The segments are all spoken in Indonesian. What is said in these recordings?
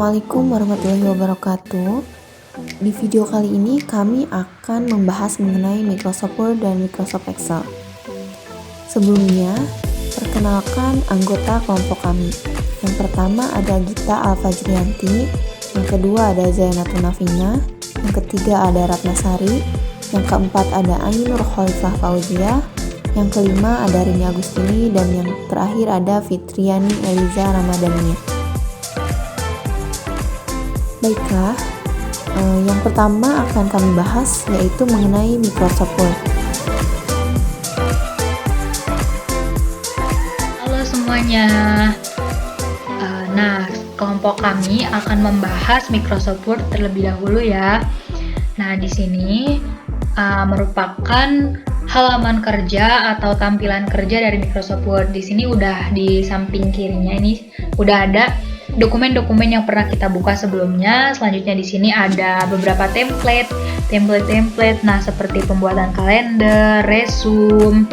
Assalamualaikum warahmatullahi wabarakatuh. Di video kali ini kami akan membahas mengenai Microsoft Word dan Microsoft Excel. Sebelumnya, perkenalkan anggota kelompok kami. Yang pertama ada Gita Alfajrianti, yang kedua ada Zainatun Nafina, yang ketiga ada Ratnasari, yang keempat ada Ainur Khalifah Fauzia, yang kelima ada Rini Agustini, dan yang terakhir ada Fitriani Eliza Ramadhania. Baiklah, yang pertama akan kami bahas yaitu mengenai Microsoft Word. Halo semuanya. Nah, kelompok kami akan membahas Microsoft Word terlebih dahulu ya. Nah, di sini merupakan halaman kerja atau tampilan kerja dari Microsoft Word. Di sini udah di samping kirinya ini udah ada dokumen-dokumen yang pernah kita buka sebelumnya. Selanjutnya di sini ada beberapa template. Nah, seperti pembuatan kalender, resume,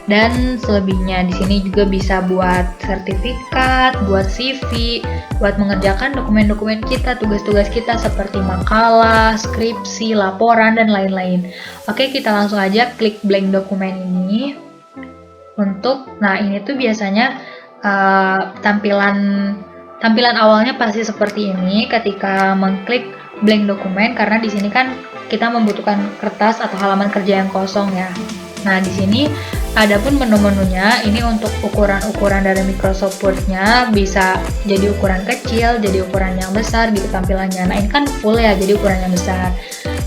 dan selebihnya. Di sini juga bisa buat sertifikat, buat CV, buat mengerjakan dokumen-dokumen kita, tugas-tugas kita seperti makalah, skripsi, laporan, dan lain-lain. Oke, kita langsung aja klik blank dokumen ini. Nah ini tuh biasanya tampilan awalnya pasti seperti ini ketika mengklik blank dokumen, karena di sini kan kita membutuhkan kertas atau halaman kerja yang kosong ya. Nah, di sini adapun menu-menunya ini untuk ukuran-ukuran dari Microsoft Word-nya bisa jadi ukuran kecil, jadi ukuran yang besar gitu tampilannya. Nah, ini kan full ya, jadi ukuran yang besar.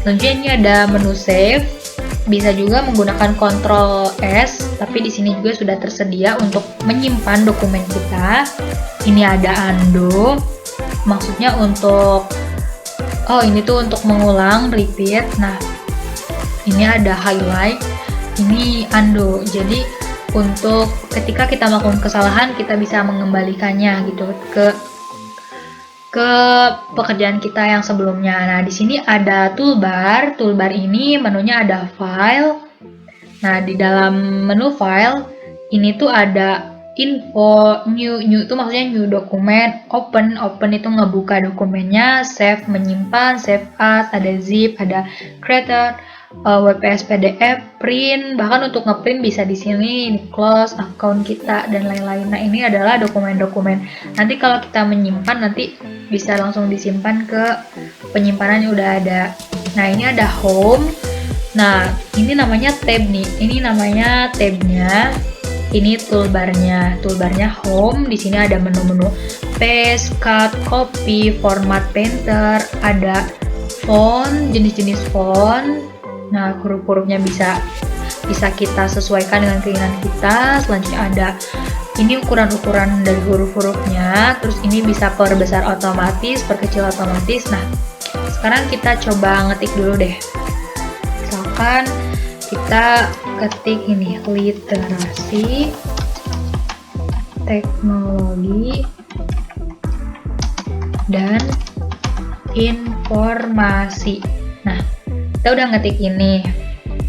Selanjutnya ini ada menu save. Bisa juga menggunakan Ctrl S, tapi di sini juga sudah tersedia untuk menyimpan dokumen kita. Ini ada undo, maksudnya untuk ini tuh untuk mengulang, repeat. Nah, ini ada highlight, ini undo. Jadi untuk ketika kita melakukan kesalahan, kita bisa mengembalikannya gitu ke pekerjaan kita yang sebelumnya. Nah, di sini ada toolbar. Toolbar ini menunya ada file. Nah, di dalam menu file ini tuh ada info, new itu maksudnya new dokumen, open itu ngebuka dokumennya, save menyimpan, save as, ada zip, ada creator, WPS, PDF, print, bahkan untuk ngeprint bisa di sini, close account kita dan lain-lain. Nah, ini adalah dokumen-dokumen. Nanti kalau kita menyimpan nanti bisa langsung disimpan ke penyimpanan yang udah ada. Nah, ini ada home. Nah, ini namanya tab nih. Ini namanya tabnya. Ini toolbarnya. Toolbarnya home. Di sini ada menu-menu paste, cut, copy, format painter, ada font, jenis-jenis font. Nah, huruf-hurufnya bisa kita sesuaikan dengan keinginan kita. Selanjutnya ada ini ukuran-ukuran dari huruf-hurufnya. Terus ini bisa perbesar otomatis, perkecil otomatis. Nah, sekarang kita coba ngetik dulu deh. Misalkan kita ketik ini literasi teknologi dan informasi. Nah, kita udah ngetik ini.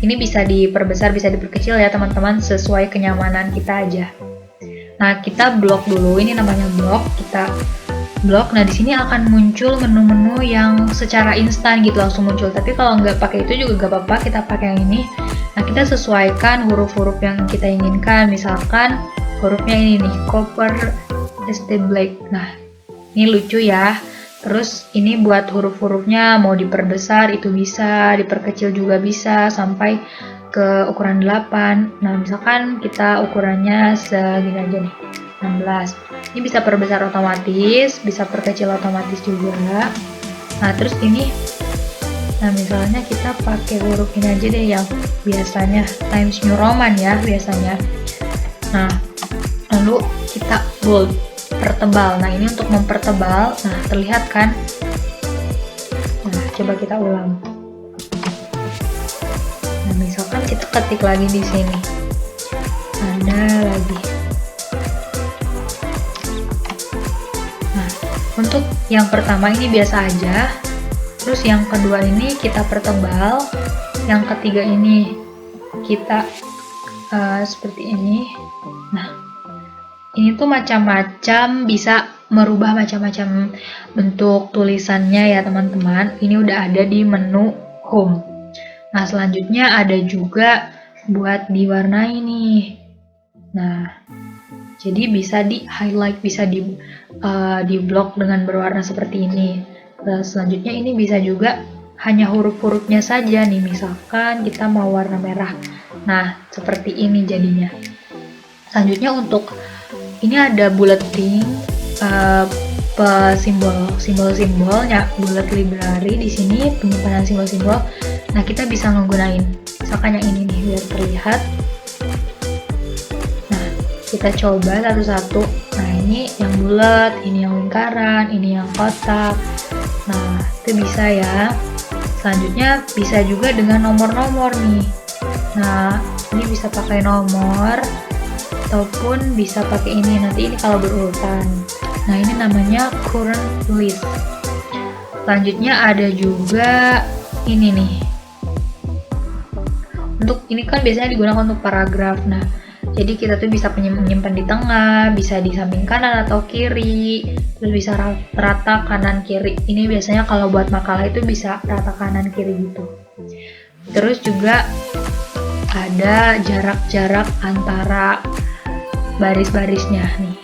Ini bisa diperbesar, bisa diperkecil ya teman-teman, sesuai kenyamanan kita aja. Nah, kita blok dulu. Ini namanya blok. Kita blok. Nah, di sini akan muncul menu-menu yang secara instan gitu langsung muncul. Tapi kalau nggak pakai itu juga nggak apa-apa, kita pakai yang ini. Nah, kita sesuaikan huruf-huruf yang kita inginkan. Misalkan hurufnya ini nih, copper ST black. Nah, ini lucu ya. Terus ini buat huruf-hurufnya mau diperbesar itu bisa, diperkecil juga bisa sampai ke ukuran 8. Nah, misalkan kita ukurannya segini aja nih, 16. Ini bisa perbesar otomatis, bisa perkecil otomatis juga. Nah, terus ini, nah misalnya kita pakai huruf ini aja deh yang biasanya Times New Roman ya biasanya. Nah, lalu kita bold, pertebal. Nah, ini untuk mempertebal. Nah, terlihat kan? Nah, coba kita ulang. Nah, misalkan kita ketik lagi di sini. Ada lagi. Nah, untuk yang pertama ini biasa aja. Terus yang kedua ini kita pertebal. Yang ketiga ini kita seperti ini. Nah, ini tuh macam-macam, bisa merubah macam-macam bentuk tulisannya ya teman-teman, ini udah ada di menu home. Nah, selanjutnya ada juga buat diwarnai nih. Nah, jadi bisa di highlight, bisa di block dengan berwarna seperti ini. Nah, selanjutnya ini bisa juga hanya huruf-hurufnya saja nih, misalkan kita mau warna merah. Nah, seperti ini jadinya. Selanjutnya untuk ini ada bulletin simbol-simbolnya bullet library di sini, penyimpanan simbol-simbol. Nah, kita bisa menggunakan misalkan yang ini nih biar terlihat. Nah, kita coba satu-satu. Nah, ini yang bulat, ini yang lingkaran, ini yang kotak. Nah, itu bisa ya. Selanjutnya bisa juga dengan nomor-nomor nih. Nah, ini bisa pakai nomor ataupun bisa pakai ini, nanti ini kalau berurutan. Nah, ini namanya current list. Selanjutnya ada juga ini nih. Untuk ini kan biasanya digunakan untuk paragraf. Nah, jadi kita tuh bisa menyimpan di tengah, bisa di samping kanan atau kiri, terus bisa rata kanan kiri. Ini biasanya kalau buat makalah itu bisa rata kanan kiri gitu. Terus juga ada jarak-jarak antara baris-barisnya nih.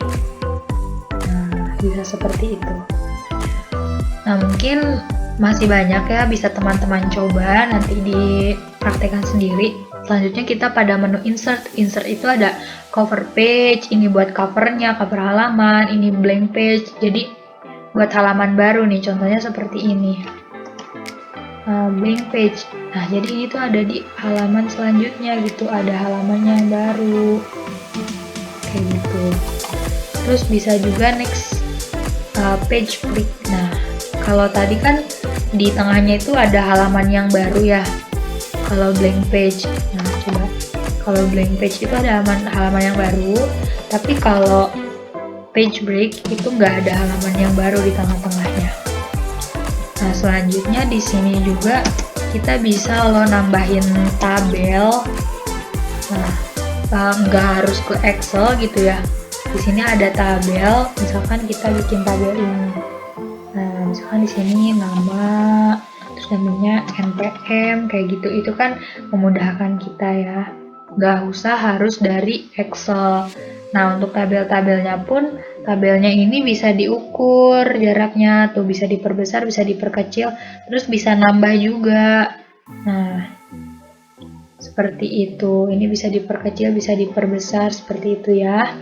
Nah, bisa seperti itu. Nah, mungkin masih banyak ya, bisa teman-teman coba nanti dipraktekkan sendiri. Selanjutnya kita pada menu insert. Insert itu ada cover page, ini buat covernya, cover halaman, ini blank page. Jadi buat halaman baru nih, contohnya seperti ini. Blank page. Nah, jadi ini tuh ada di halaman selanjutnya gitu, ada halamannya yang baru. Kayak gitu. Terus bisa juga next page break. Nah, kalau tadi kan di tengahnya itu ada halaman yang baru ya. Kalau blank page, nah coba. Kalau blank page itu ada halaman yang baru, tapi kalau page break itu nggak ada halaman yang baru di tengah-tengahnya. Nah, selanjutnya di sini juga kita bisa nambahin tabel. Nah, nggak harus ke Excel gitu ya. Di sini ada tabel, misalkan kita bikin tabel ini. Nah, misalkan di sini nama, terus namanya NPM kayak gitu. Itu kan memudahkan kita ya. Nggak usah harus dari Excel. Nah, untuk tabel-tabelnya pun, tabelnya ini bisa diukur jaraknya, tuh bisa diperbesar, bisa diperkecil, terus bisa nambah juga. Nah, seperti itu. Ini bisa diperkecil, bisa diperbesar, seperti itu ya.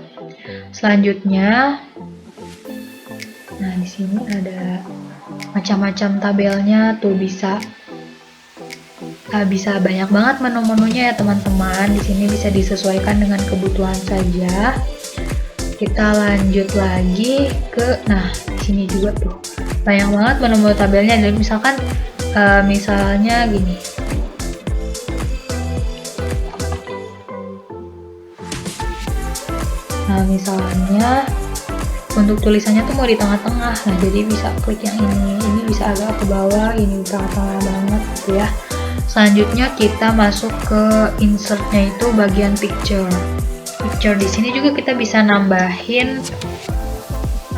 Selanjutnya, nah di sini ada macam-macam tabelnya, tuh bisa banyak banget menu-menunya ya teman-teman. Di sini bisa disesuaikan dengan kebutuhan saja. Kita lanjut lagi ke, nah di sini juga tuh banyak banget menu-menu tabelnya. Jadi misalkan misalnya gini. Nah, misalnya untuk tulisannya tuh mau di tengah-tengah. Nah, jadi bisa klik yang ini. Ini bisa agak ke bawah, ini di tengah-tengah banget gitu ya. Selanjutnya kita masuk ke insertnya itu bagian picture. Picture di sini juga kita bisa nambahin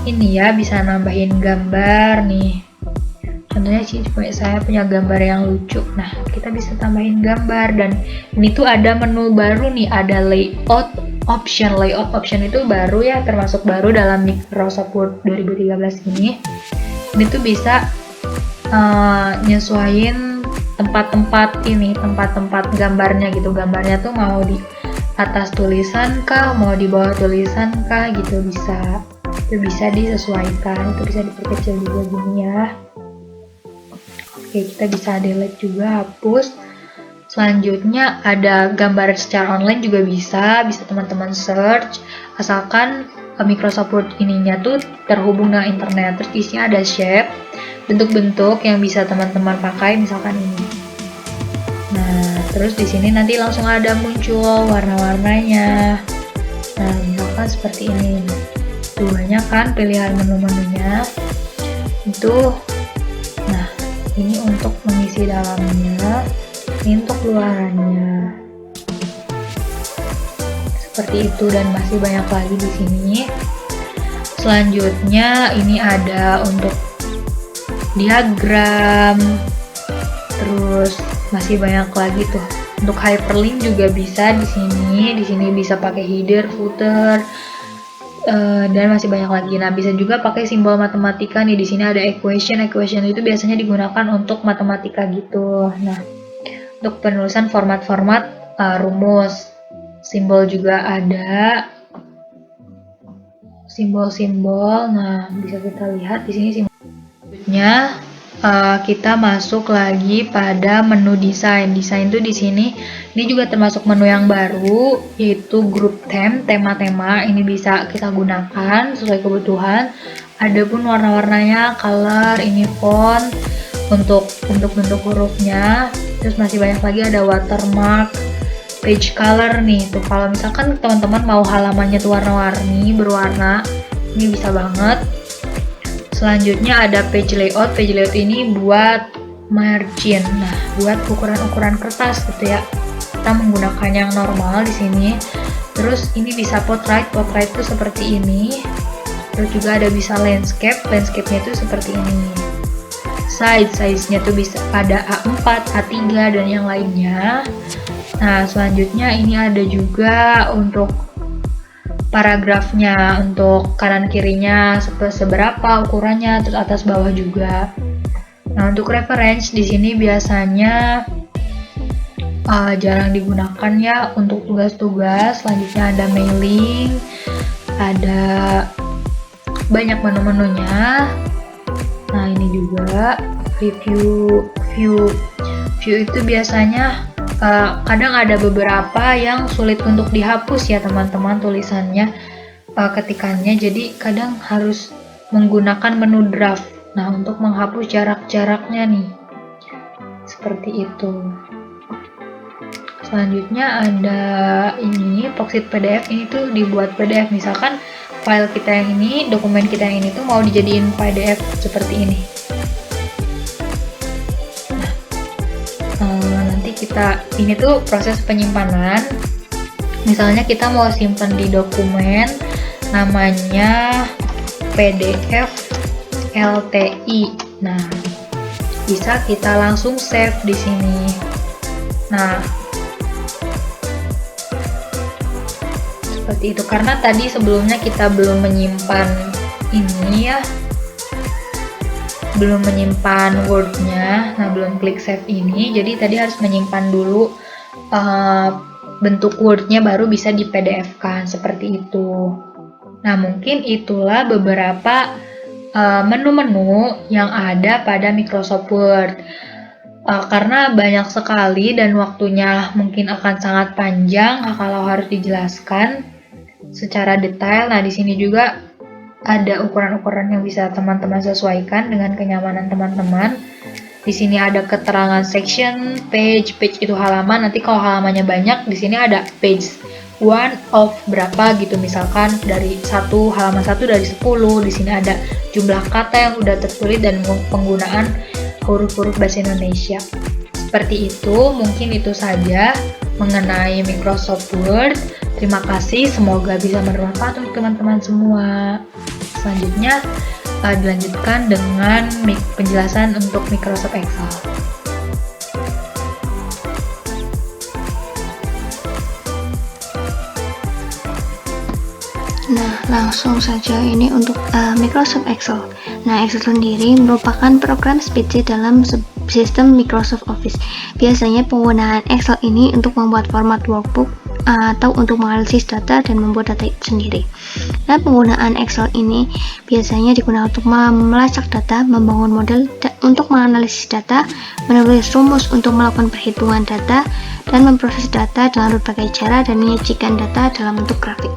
ini ya, bisa nambahin gambar nih. Contohnya sih saya punya gambar yang lucu. Nah, kita bisa tambahin gambar, dan ini tuh ada menu baru nih, ada layout option. Layout option itu baru ya, termasuk baru dalam Microsoft Word 2013 ini. Ini tuh bisa nyesuaiin tempat-tempat gambarnya gitu. Gambarnya tuh mau di atas tulisan kah, mau di bawah tulisan kah gitu, bisa. Itu bisa disesuaikan, itu bisa diperkecil juga gini ya. Oke, kita bisa delete juga, hapus. Selanjutnya ada gambar secara online juga bisa teman-teman search, asalkan Microsoft Word ininya tuh terhubung dengan internet. Terus isinya ada shape, bentuk-bentuk yang bisa teman-teman pakai, misalkan ini. Nah, terus di sini nanti langsung ada muncul warna-warnanya. Nah, misalkan seperti ini. Tuh banyak kan pilihan menu-menunya. Itu, nah ini untuk mengisi dalamnya. Ini untuk luarannya. Seperti itu, dan masih banyak lagi di sini. Selanjutnya ini ada untuk diagram, terus masih banyak lagi tuh. Untuk hyperlink juga bisa di sini. Di sini bisa pakai header, footer, dan masih banyak lagi. Nah, bisa juga pakai simbol matematika nih. Di sini ada equation. Equation itu biasanya digunakan untuk matematika gitu. Nah, untuk penulisan format-format rumus, simbol juga ada. Simbol-simbol. Nah, bisa kita lihat di sini simbolnya. Kita masuk lagi pada menu desain. Desain tuh di sini, ini juga termasuk menu yang baru, yaitu group theme, tema-tema. Ini bisa kita gunakan sesuai kebutuhan. Ada pun warna-warnanya, color, ini font, untuk bentuk hurufnya. Terus masih banyak lagi, ada watermark, page color nih. Tuh kalau misalkan teman-teman mau halamannya tuh warna-warni, berwarna, ini bisa banget. Selanjutnya ada page layout. Page layout ini buat margin. Nah, buat ukuran-ukuran kertas gitu ya. Kita menggunakan yang normal di sini. Terus ini bisa portrait. Portrait itu seperti ini. Terus juga ada bisa landscape. Landscape-nya itu seperti ini. Size-nya tuh bisa ada A4, A3 dan yang lainnya. Nah, selanjutnya ini ada juga untuk paragrafnya, untuk kanan kirinya seberapa ukurannya, terus atas bawah juga. Nah, untuk reference di sini biasanya jarang digunakan ya untuk tugas-tugas. Selanjutnya ada mailing, ada banyak menu-menunya. Nah, ini juga review. View itu biasanya kadang ada beberapa yang sulit untuk dihapus ya teman-teman, tulisannya, ketikannya, jadi kadang harus menggunakan menu draft. Nah, untuk menghapus jarak-jaraknya nih, seperti itu. Selanjutnya ada ini Pocket PDF. Ini tuh dibuat PDF, misalkan file kita yang ini, dokumen kita yang ini tuh mau dijadiin PDF seperti ini. Ini tuh proses penyimpanan. Misalnya kita mau simpan di dokumen namanya PDF LTI. Nah, bisa kita langsung save di sini. Nah, seperti itu. Karena tadi sebelumnya kita belum menyimpan ini ya, belum menyimpan Word-nya, nah belum klik save ini, jadi tadi harus menyimpan dulu bentuk Word-nya, baru bisa di PDF-kan, seperti itu. Nah, mungkin itulah beberapa menu-menu yang ada pada Microsoft Word. Karena banyak sekali dan waktunya mungkin akan sangat panjang kalau harus dijelaskan secara detail. Nah, di sini juga ada ukuran-ukuran yang bisa teman-teman sesuaikan dengan kenyamanan teman-teman. Di sini ada keterangan section, page itu halaman. Nanti kalau halamannya banyak, di sini ada page 1 of berapa gitu. Misalkan dari halaman 1 dari 10. Di sini ada jumlah kata yang udah tertulis dan penggunaan huruf-huruf bahasa Indonesia. Seperti itu, mungkin itu saja mengenai Microsoft Word. Terima kasih, semoga bisa bermanfaat untuk teman-teman semua. Selanjutnya dilanjutkan dengan penjelasan untuk Microsoft Excel. Nah, langsung saja ini untuk Microsoft Excel. Nah, Excel sendiri merupakan program spesial dalam sistem Microsoft Office. Biasanya penggunaan Excel ini untuk membuat format workbook atau untuk menganalisis data dan membuat data sendiri. Nah, penggunaan Excel ini biasanya digunakan untuk melacak data, membangun model untuk menganalisis data, menulis rumus untuk melakukan perhitungan data, dan memproses data dengan berbagai cara dan menyajikan data dalam bentuk grafik.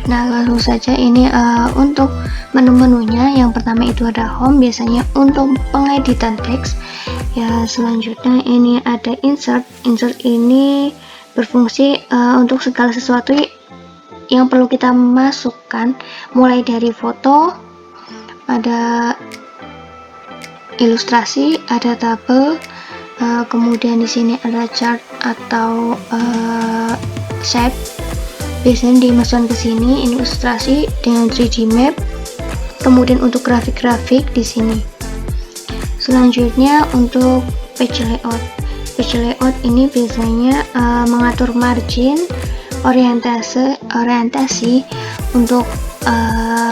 Nah, langsung saja ini untuk menu-menunya. Yang pertama itu ada Home, biasanya untuk pengeditan teks. Ya, selanjutnya ini ada Insert. Insert ini berfungsi untuk segala sesuatu yang perlu kita masukkan, mulai dari foto, ada ilustrasi, ada tabel, kemudian di sini ada chart atau shape, biasanya dimasukkan ke sini. Ini ilustrasi dengan 3D map. Kemudian untuk grafik-grafik di sini. Selanjutnya untuk page layout. Page layout ini biasanya mengatur margin, orientasi untuk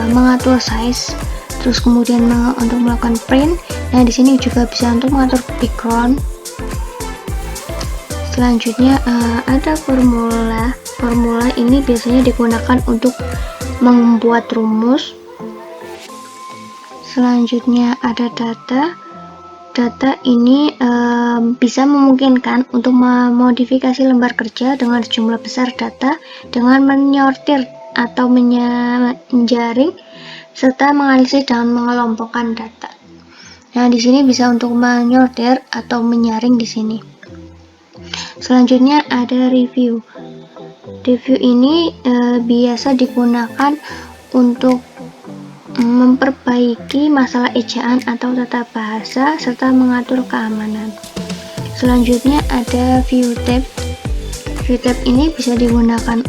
mengatur size, terus kemudian untuk melakukan print. Nah, di sini juga bisa untuk mengatur background. Selanjutnya ada formula. Formula ini biasanya digunakan untuk membuat rumus. Selanjutnya ada data. Data ini bisa memungkinkan untuk memodifikasi lembar kerja dengan sejumlah besar data dengan menyortir atau menjaring serta menganalisis dan mengelompokkan data. Nah, di sini bisa untuk menyortir atau menyaring di sini. Selanjutnya ada review. Review ini biasa digunakan untuk memperbaiki masalah ejaan atau tata bahasa serta mengatur keamanan. Selanjutnya ada view tab. View tab ini bisa digunakan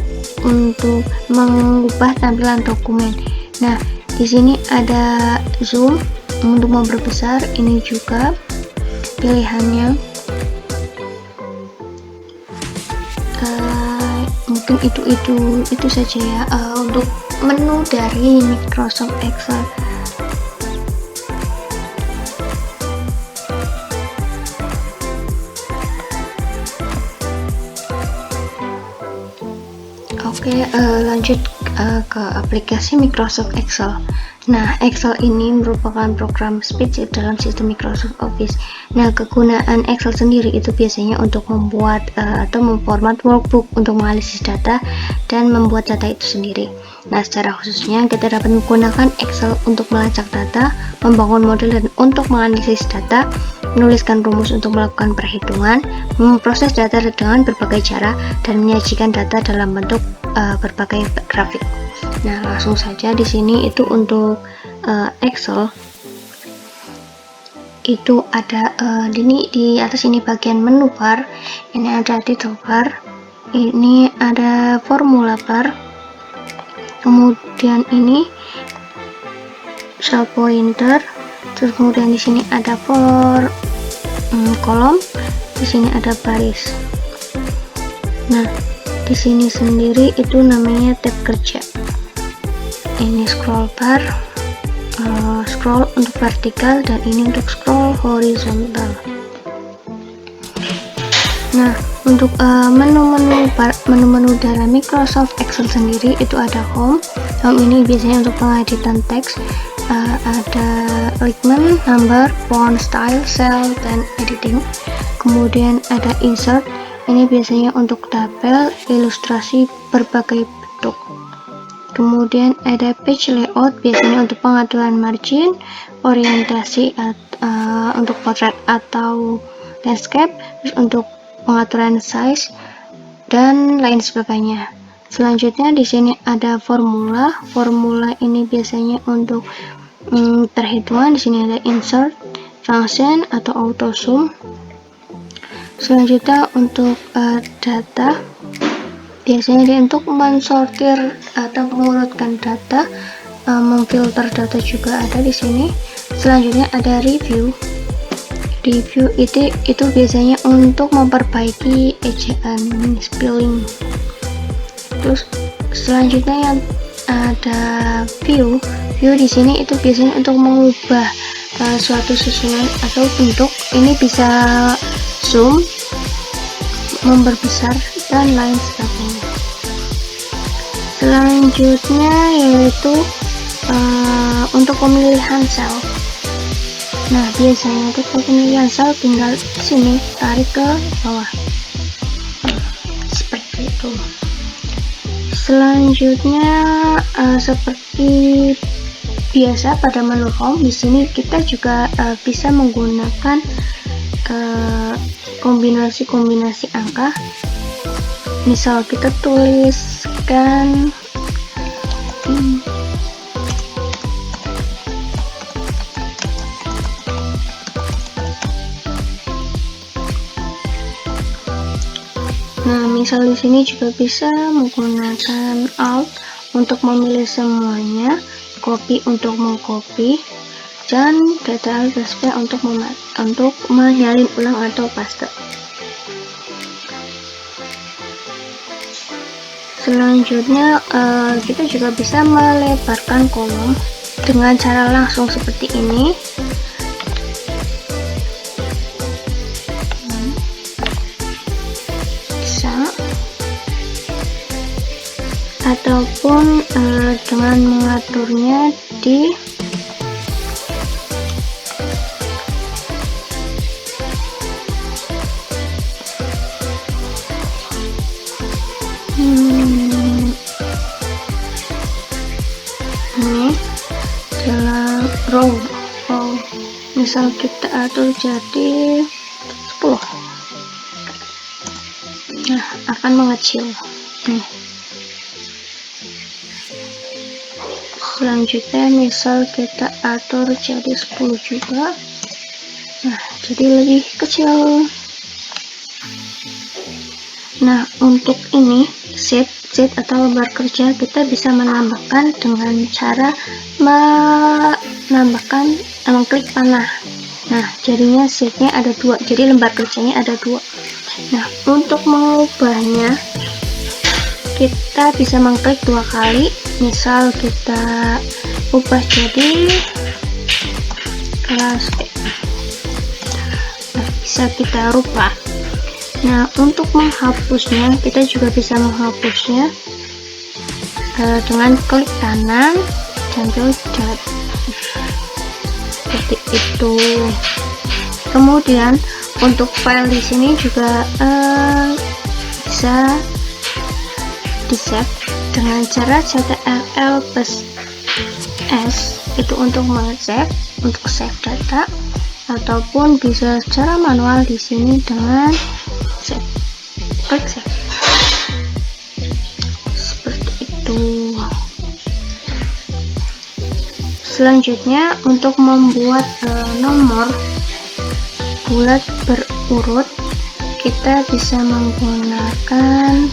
untuk mengubah tampilan dokumen. Nah, di sini ada zoom untuk memperbesar, ini juga pilihannya. Mungkin itu saja ya untuk menu dari Microsoft Excel. Oke, lanjut ke aplikasi Microsoft Excel. Nah, Excel ini merupakan program spreadsheet dalam sistem Microsoft Office. Nah, kegunaan Excel sendiri itu biasanya untuk membuat atau memformat workbook untuk menganalisis data dan membuat data itu sendiri. Nah, secara khususnya kita dapat menggunakan Excel untuk melacak data, membangun model dan untuk menganalisis data, menuliskan rumus untuk melakukan perhitungan, memproses data dengan berbagai cara, dan menyajikan data dalam bentuk berbagai grafik. Nah, langsung saja di sini itu untuk Excel itu ada di atas ini bagian menu bar, ini ada title bar, ini ada formula bar, kemudian ini cell pointer, terus kemudian di sini ada kolom, di sini ada baris. Nah, di sini sendiri itu namanya tab kerja. Ini scroll bar, scroll untuk vertikal, dan ini untuk scroll horizontal. Nah, untuk menu-menu dari Microsoft Excel sendiri itu ada home. Home ini biasanya untuk pengeditan teks, ada alignment, number, font, style, cell, dan editing. Kemudian ada insert, ini biasanya untuk tabel, ilustrasi berbagai bentuk. Kemudian ada page layout, biasanya untuk pengaturan margin, orientasi untuk portrait atau landscape, terus untuk pengaturan size dan lain sebagainya. Selanjutnya di sini ada formula. Formula ini biasanya untuk perhitungan. Di sini ada insert, function atau auto sum. Selanjutnya untuk data, biasanya dia untuk mensortir atau mengurutkan data, memfilter data juga ada di sini. Selanjutnya ada review. Review itu biasanya untuk memperbaiki ejaan, spelling. Terus selanjutnya yang ada view. View di sini itu biasanya untuk mengubah suatu susunan atau bentuk. Ini bisa zoom, memperbesar, dan lain sebagainya. Selanjutnya yaitu untuk pemilihan sel. Nah, biasanya untuk pemilihan sel tinggal di sini tarik ke bawah seperti itu. Selanjutnya seperti biasa pada menu home, di sini kita juga bisa menggunakan kombinasi-kombinasi angka. Misal kita tuliskan misal di sini juga bisa menggunakan Alt untuk memilih semuanya, copy untuk mengcopy, dan Ctrl plus V untuk menyalin ulang atau paste. Selanjutnya kita juga bisa melebarkan kolom dengan cara langsung seperti ini. Bisa, ataupun dengan mengaturnya di ini dalam row. Misal kita atur jadi 10. Nah, akan mengecil. Selanjutnya misal kita atur jadi 10 juga. Nah, jadi lebih kecil. Nah, untuk ini sheet atau lembar kerja kita bisa menambahkan dengan cara mengklik panah. Nah, jadinya sheetnya ada 2, jadi lembar kerjanya ada 2. Nah, untuk mengubahnya kita bisa mengklik 2 kali. Misal kita ubah jadi kelas B. Nah, bisa kita rubah. Nah, untuk menghapusnya kita juga bisa menghapusnya dengan klik kanan dan pencet seperti itu. Kemudian untuk file di sini juga bisa di save dengan cara Ctrl plus S itu untuk save data, ataupun bisa secara manual di sini dengan klik save seperti itu. Selanjutnya untuk membuat nomor bulat berurut kita bisa menggunakan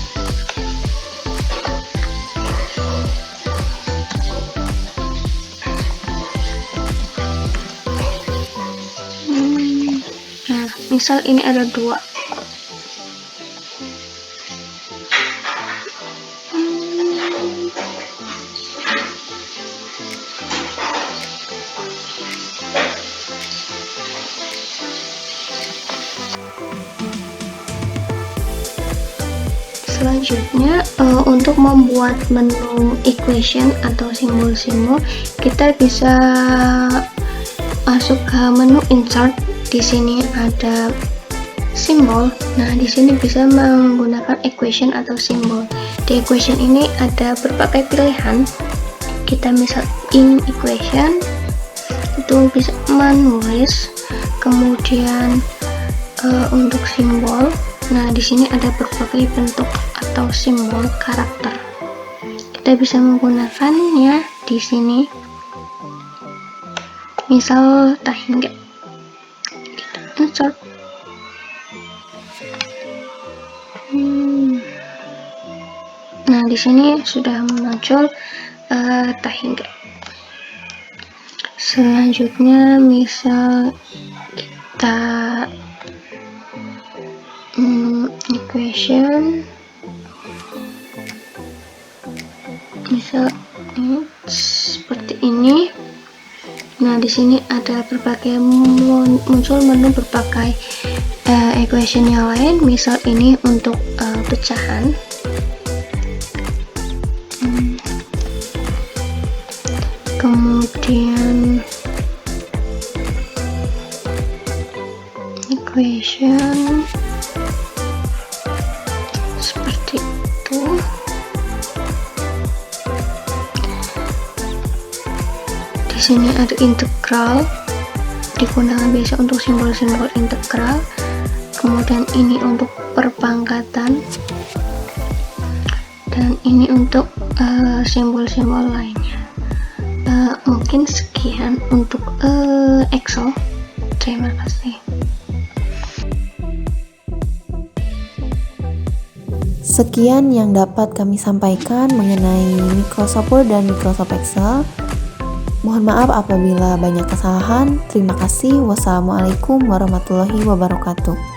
misal ini ada 2. Selanjutnya untuk membuat menu equation atau simbol-simbol kita bisa masuk ke menu insert. Di sini ada simbol. Nah, di sini bisa menggunakan equation atau simbol. Di equation ini ada berbagai pilihan. Kita misal in equation itu bisa menulis, kemudian untuk simbol. Nah, di sini ada berbagai bentuk atau simbol karakter. Kita bisa menggunakannya di sini. Misal tahingga. Insert. Nah, di sini sudah muncul tahingga. Selanjutnya misal kita equation, misal seperti ini. Nah, di sini ada berbagai muncul menu berbagai equation yang lain. Misal ini untuk pecahan. Kemudian equation seperti itu. Di sini ada integral, digunakan biasa untuk simbol-simbol integral. Kemudian ini untuk perpangkatan, dan ini untuk simbol-simbol lainnya. Mungkin sekian untuk Excel. Terima kasih. Sekian yang dapat kami sampaikan mengenai Microsoft Word dan Microsoft Excel. Mohon maaf apabila banyak kesalahan. Terima kasih. Wassalamualaikum warahmatullahi wabarakatuh.